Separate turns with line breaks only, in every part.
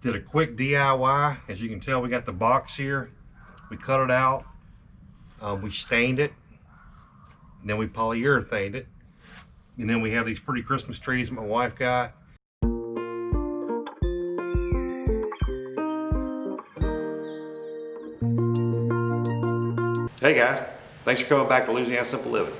Did a quick DIY. As you can tell, we got the box here. We cut it out. We stained it. And then we polyurethaned it. And then we have these pretty Christmas trees my wife got. Hey guys, thanks for coming back to Louisiana Simple Living.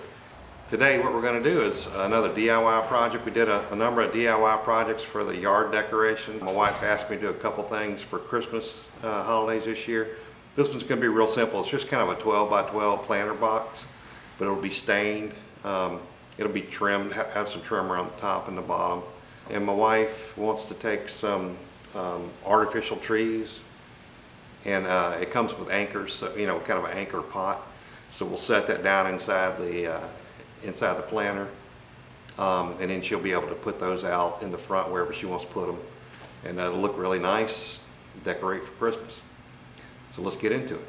Today what we're going to do is another DIY project. We did a number of DIY projects for the yard decoration. My wife asked me to do a couple things for Christmas holidays this year. This one's going to be real simple. It's just kind of a 12 by 12 planter box, but it'll be stained. It'll be trimmed, have some trim around the top and the bottom. And my wife wants to take some artificial trees, and it comes with anchors, so, you know, kind of an anchor pot. So we'll set that down inside the planter, and then she'll be able to put those out in the front wherever she wants to put them, and that'll look really nice, decorate for Christmas. So let's get into it.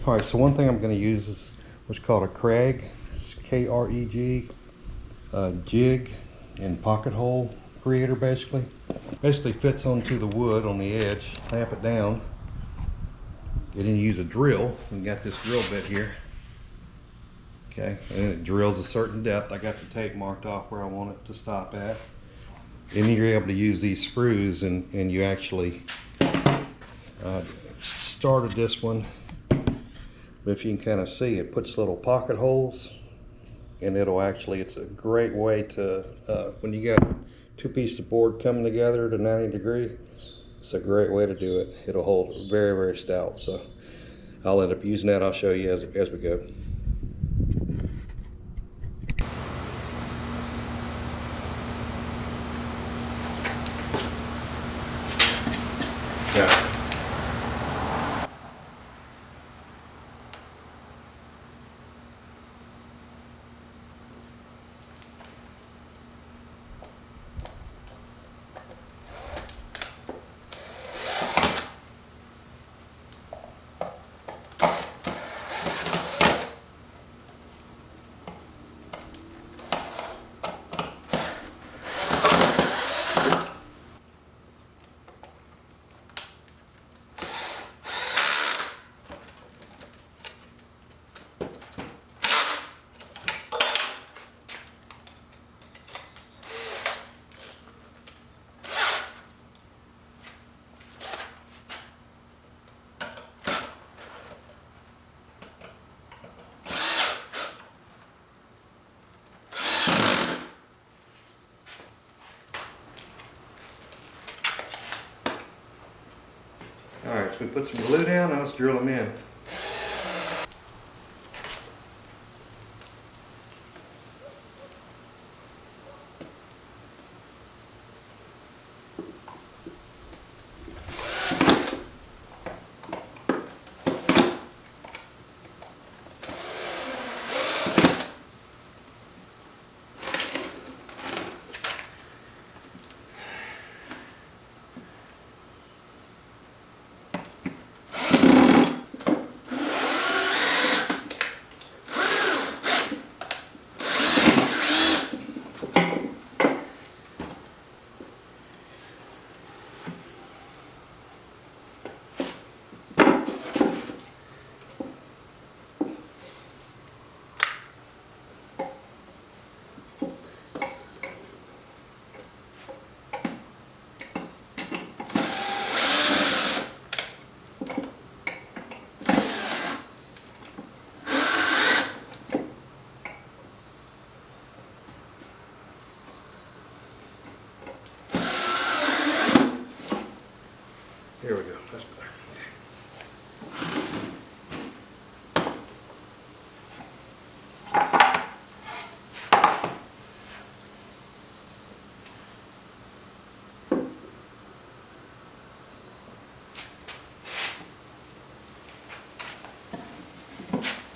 All right, so one thing I'm going to use is what's called a Kreg, K-R-E-G, jig and pocket hole creator. Basically fits onto the wood on the edge. Clamp it down, and then you use a drill. We got this drill bit here, okay, and it drills a certain depth. I got the tape marked off where I want it to stop at. And you're able to use these screws, and you actually started this one. But if you can kind of see, it puts little pocket holes, and it's a great way to, when you got two pieces of board coming together to 90 degree, it's a great way to do it. It'll hold very, very stout. So I'll end up using that. I'll show you as we go. Yeah. All right, so we put some glue down, now let's drill them in.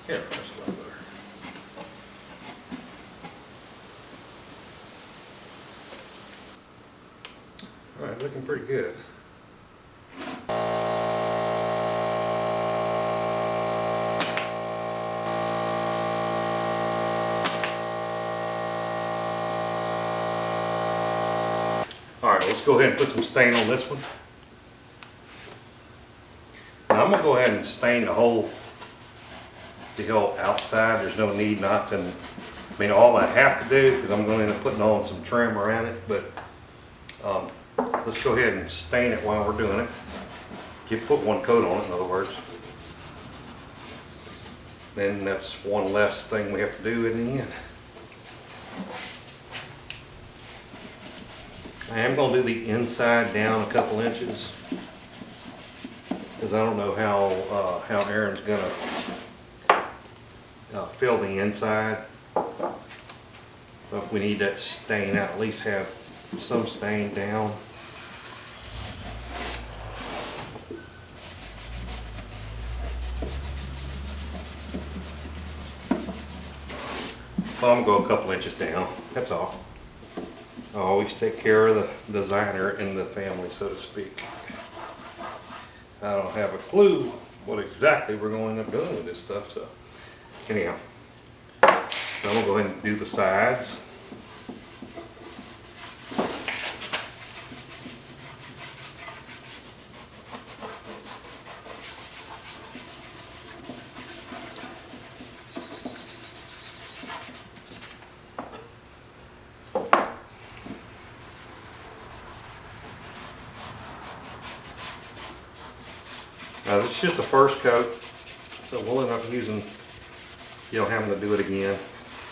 Here, that's a little better. All right, looking pretty good. All right, let's go ahead and put some stain on this one. Now I'm gonna go ahead and stain the whole outside. There's no need not to, I mean, all I have to do, because I'm going to end up putting on some trim around it, but let's go ahead and stain it while we're doing it. Put one coat on it, in other words. Then that's one less thing we have to do in the end. I am going to do the inside down a couple inches, because I don't know how Aaron's going to fill the inside. But we need that stain out, at least have some stain down. So I'm going to go a couple inches down, that's all. I always take care of the designer in the family, so to speak. I don't have a clue what exactly we're going to end up doing with this stuff, so anyhow. So I'm going to go ahead and do the sides. Now this is just the first coat, so we'll end up using, having to do it again.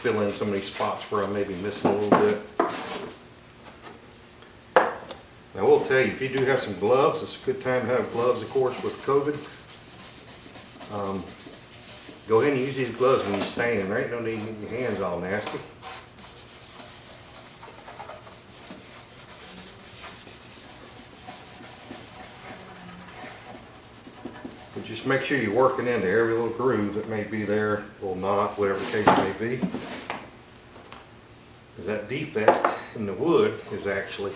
Fill in some of these spots where I may be missing a little bit. Now I will tell you, if you do have some gloves, it's a good time to have gloves, of course, with COVID. Go ahead and use these gloves when you're staining. There ain't no need to get your hands all nasty. But just make sure you're working into every little groove that may be there, or not, whatever the case may be. Because that defect in the wood is actually,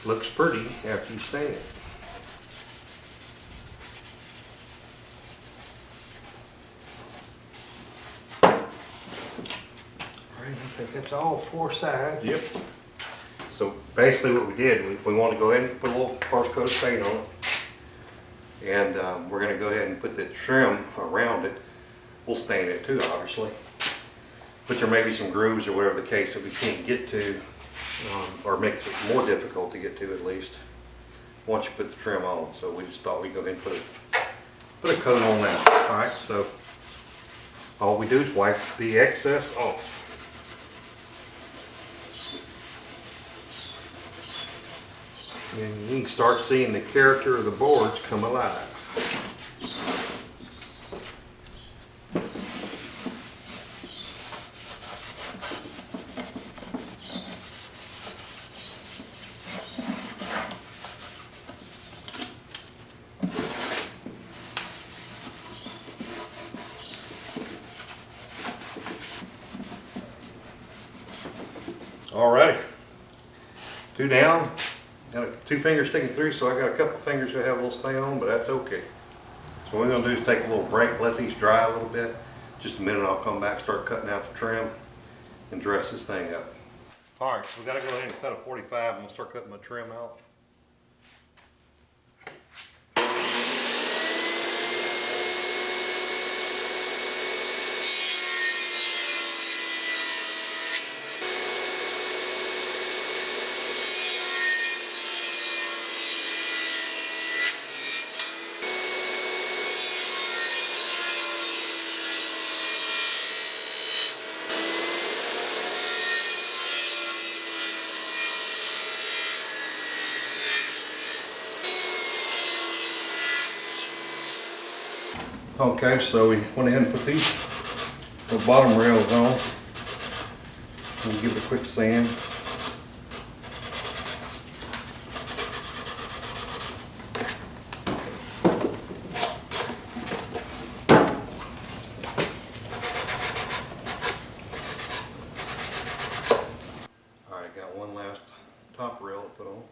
looks pretty after you stain it. Alright, I think that's all four sides. Yep. So basically what we did, we want to go ahead and put a little first coat of stain on it. And we're going to go ahead and put the trim around it. We'll stain it too, obviously. But there may be some grooves or whatever the case that we can't get to, or makes it more difficult to get to at least, once you put the trim on. So we just thought we'd go ahead and put a coat on that. Alright, so all we do is wipe the excess off. And you can start seeing the character of the boards come alive. Alrighty, two down. Got two fingers sticking through, so I got a couple fingers that have a little stain on, but that's okay. So what we're going to do is take a little break, let these dry a little bit. Just a minute, I'll come back, start cutting out the trim, and dress this thing up. Alright, so we got to go ahead and cut a 45. I'm going to start cutting my trim out. Okay, so we went ahead and put these bottom rails on. We'll give it a quick sand. top rail to put on.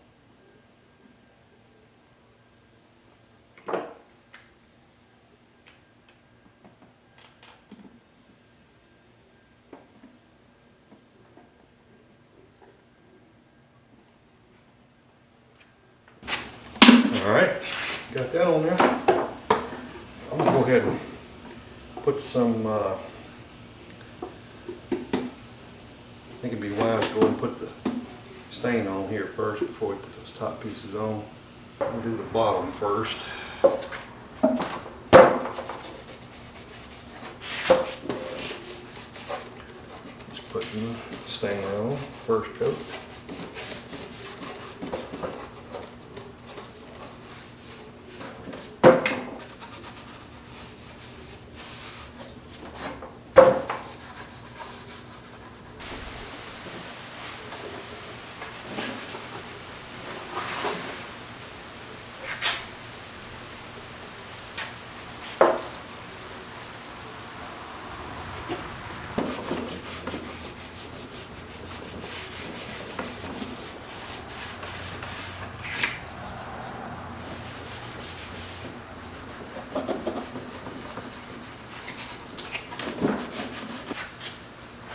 Alright, got that on there. I'm going to go ahead and put some, I think it'd be wise to go ahead and put the stain on here first before we put those top pieces on. We'll do the bottom first. Just putting the stain on, first coat.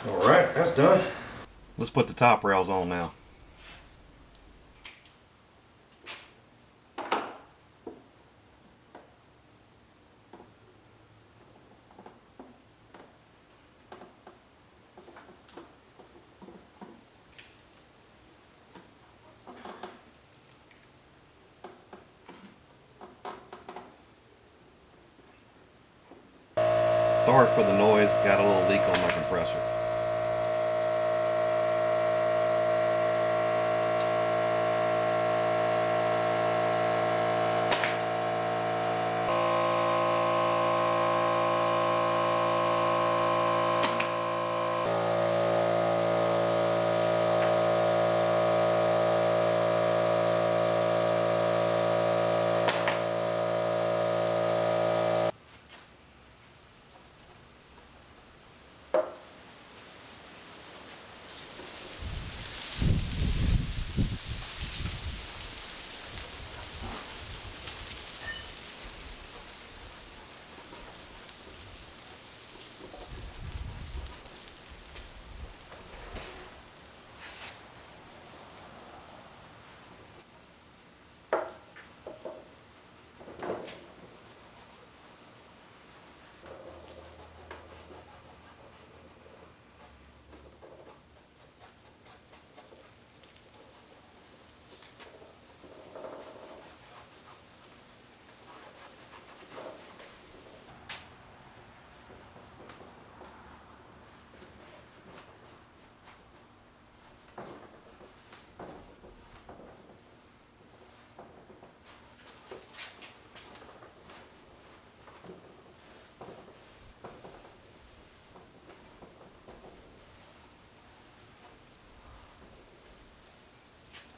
Alright, that's done. Let's put the top rails on now. Sorry for the noise, got a little leak on my compressor.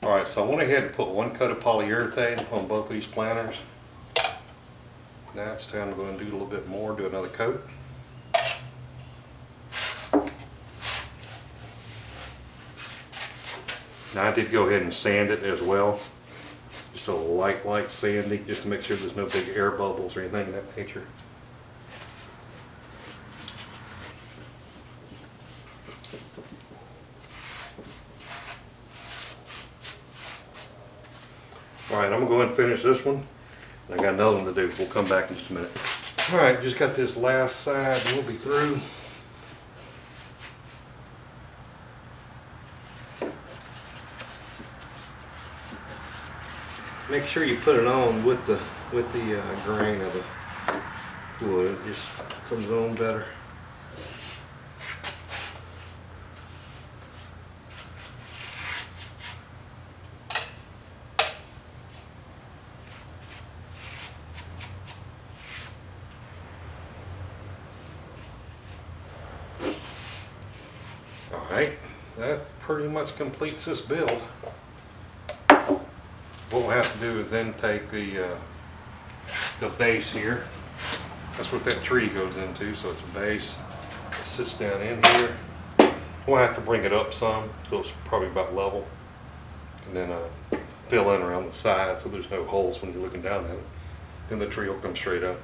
Alright, so I went ahead and put one coat of polyurethane on both of these planters. Now it's time to go and do a little bit more, do another coat. Now I did go ahead and sand it as well. Just a light sanding, just to make sure there's no big air bubbles or anything of that nature. Alright, I'm going to go ahead and finish this one. I got another one to do. We'll come back in just a minute. Alright, just got this last side and we'll be through. Make sure you put it on with the grain of the wood. It just comes on better. Alright, that pretty much completes this build. What we'll have to do is then take the base here. That's what that tree goes into, so it's a base. It sits down in here. We'll have to bring it up some, so it's probably about level. and then fill in around the side so there's no holes when you're looking down at it. Then the tree will come straight up.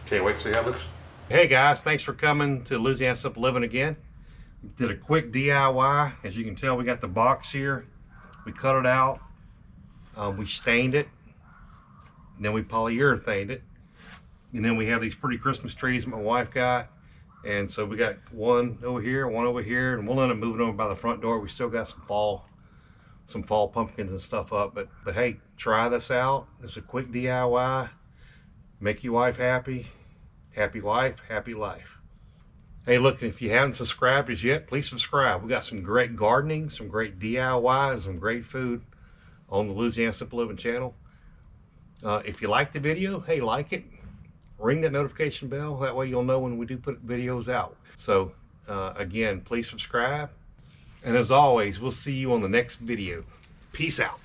Can't wait to see how it looks. Hey guys, thanks for coming to Louisiana Simple Living again. Did a quick DIY. As you can tell, we got the box here. We cut it out. We stained it. And then we polyurethaned it. And then we have these pretty Christmas trees my wife got. And so we got one over here, and we'll end up moving over by the front door. We still got some fall pumpkins and stuff up. But hey, try this out. It's a quick DIY. Make your wife happy. Happy wife, happy life. Hey, look, if you haven't subscribed as yet, please subscribe. We got some great gardening, some great DIY, and some great food on the Louisiana Simple Living channel. If you like the video, hey, like it. Ring that notification bell. That way you'll know when we do put videos out. So, again, please subscribe. And as always, we'll see you on the next video. Peace out.